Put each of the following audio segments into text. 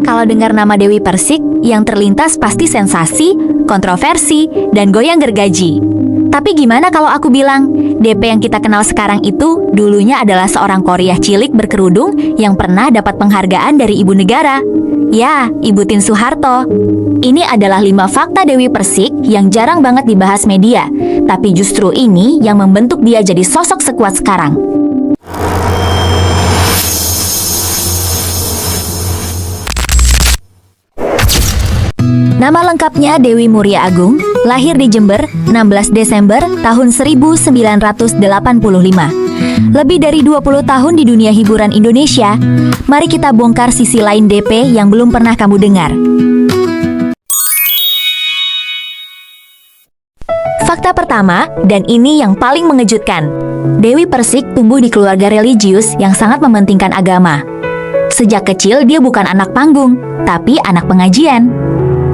Kalau dengar nama Dewi Persik, yang terlintas pasti sensasi, kontroversi, dan goyang gergaji. Tapi gimana kalau aku bilang, DP yang kita kenal sekarang itu dulunya adalah seorang Koryah cilik berkerudung yang pernah dapat penghargaan dari ibu negara. Ya, Ibu Tien Soeharto. Ini adalah 5 fakta Dewi Persik yang jarang banget dibahas media, tapi justru ini yang membentuk dia jadi sosok sekuat sekarang. Nama lengkapnya Dewi Muria Agung, lahir di Jember, 16 Desember tahun 1985. Lebih dari 20 tahun di dunia hiburan Indonesia, mari kita bongkar sisi lain DP yang belum pernah kamu dengar. Fakta pertama, dan ini yang paling mengejutkan. Dewi Persik tumbuh di keluarga religius yang sangat mementingkan agama. Sejak kecil dia bukan anak panggung, tapi anak pengajian.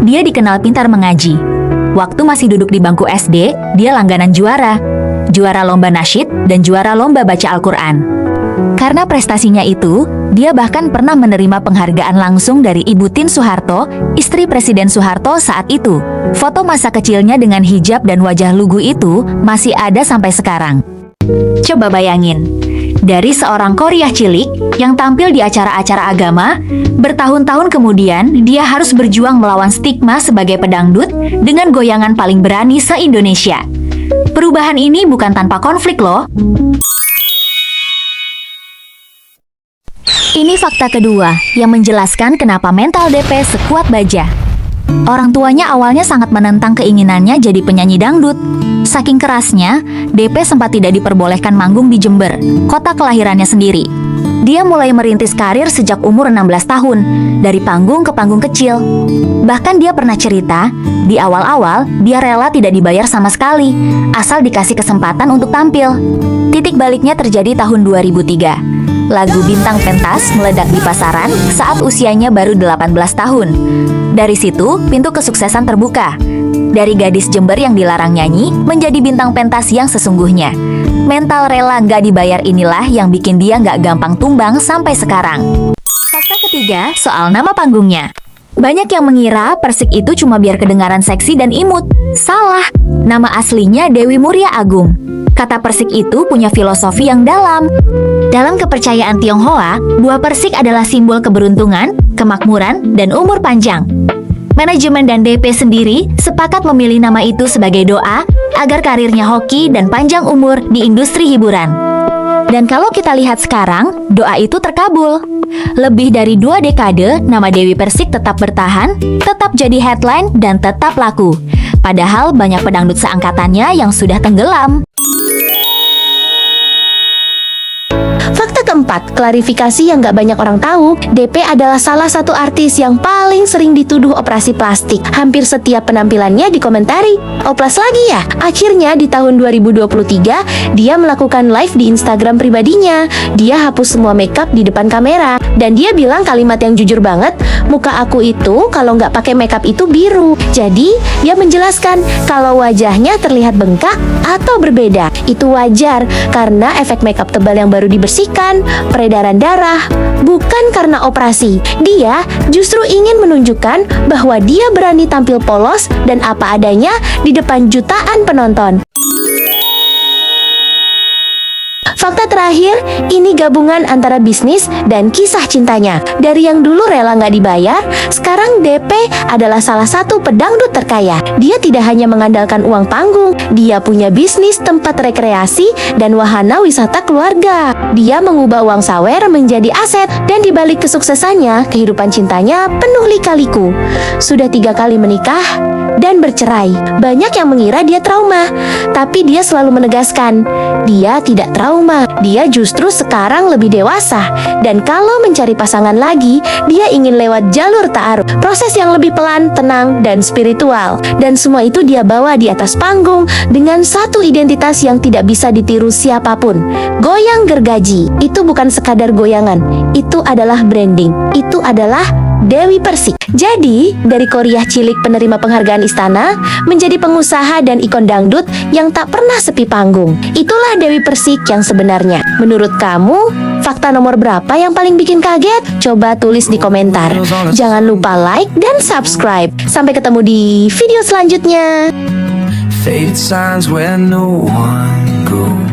Dia dikenal pintar mengaji. Waktu masih duduk di bangku SD, dia langganan juara lomba nasyid dan juara lomba baca Al-Quran. Karena prestasinya itu, dia bahkan pernah menerima penghargaan langsung dari Ibu Tien Soeharto, istri Presiden Soeharto saat itu. Foto masa kecilnya dengan hijab dan wajah lugu itu masih ada sampai sekarang. Coba bayangin, dari seorang Koryah cilik yang tampil di acara-acara agama, bertahun-tahun kemudian dia harus berjuang melawan stigma sebagai pedangdut dengan goyangan paling berani se-Indonesia. Perubahan ini bukan tanpa konflik loh. Ini fakta kedua yang menjelaskan kenapa mental DP sekuat baja. Orang tuanya awalnya sangat menentang keinginannya jadi penyanyi dangdut. Saking kerasnya, DP sempat tidak diperbolehkan manggung di Jember, kota kelahirannya sendiri. Dia mulai merintis karir sejak umur 16 tahun, dari panggung ke panggung kecil. Bahkan dia pernah cerita, di awal-awal dia rela tidak dibayar sama sekali, asal dikasih kesempatan untuk tampil. Titik baliknya terjadi tahun 2003. Lagu Bintang Pentas meledak di pasaran saat usianya baru 18 tahun. Dari situ, pintu kesuksesan terbuka. Dari gadis Jember yang dilarang nyanyi, menjadi bintang pentas yang sesungguhnya. Mental rela nggak dibayar inilah yang bikin dia nggak gampang tumbang sampai sekarang. Fakta ketiga, soal nama panggungnya. Banyak yang mengira Persik itu cuma biar kedengaran seksi dan imut. Salah, nama aslinya Dewi Muria Agung. Kata Persik itu punya filosofi yang dalam. Dalam kepercayaan Tionghoa, buah persik adalah simbol keberuntungan, kemakmuran, dan umur panjang. Manajemen dan DP sendiri sepakat memilih nama itu sebagai doa agar karirnya hoki dan panjang umur di industri hiburan. Dan kalau kita lihat sekarang, doa itu terkabul. Lebih dari 2 dekade, nama Dewi Persik tetap bertahan, tetap jadi headline, dan tetap laku. Padahal banyak pedangdut seangkatannya yang sudah tenggelam. Fakta keempat, klarifikasi yang gak banyak orang tahu, DP adalah salah satu artis yang paling sering dituduh operasi plastik. Hampir setiap penampilannya dikomentari, oplas lagi ya? Akhirnya di tahun 2023, dia melakukan live di Instagram pribadinya. Dia hapus semua makeup di depan kamera. Dan dia bilang kalimat yang jujur banget, muka aku itu kalau nggak pakai makeup itu biru. Jadi, dia menjelaskan kalau wajahnya terlihat bengkak atau berbeda. Itu wajar, karena efek makeup tebal yang baru dibersihkan, peredaran darah, bukan karena operasi. Dia justru ingin menunjukkan bahwa dia berani tampil polos dan apa adanya di depan jutaan penonton. Fakta terakhir, ini gabungan antara bisnis dan kisah cintanya. Dari yang dulu rela nggak dibayar, sekarang DP adalah salah satu pedangdut terkaya. Dia tidak hanya mengandalkan uang panggung, dia punya bisnis tempat rekreasi dan wahana wisata keluarga. Dia mengubah uang sawer menjadi aset, dan dibalik kesuksesannya, kehidupan cintanya penuh lika-liku. Sudah 3 kali menikah dan bercerai. Banyak yang mengira dia trauma, tapi dia selalu menegaskan, dia tidak trauma. Dia justru sekarang lebih dewasa. Dan kalau mencari pasangan lagi, dia ingin lewat jalur ta'aruf, proses yang lebih pelan, tenang, dan spiritual. Dan semua itu dia bawa di atas panggung dengan satu identitas yang tidak bisa ditiru siapapun. Goyang gergaji, itu bukan sekadar goyangan, itu adalah branding, itu adalah Dewi Persik. Jadi, dari Korea cilik penerima penghargaan istana, menjadi pengusaha dan ikon dangdut yang tak pernah sepi panggung. Itulah Dewi Persik yang sebenarnya. Menurut kamu, fakta nomor berapa yang paling bikin kaget? Coba tulis di komentar. Jangan lupa like dan subscribe. Sampai ketemu di video selanjutnya. Faded signs where no one goes.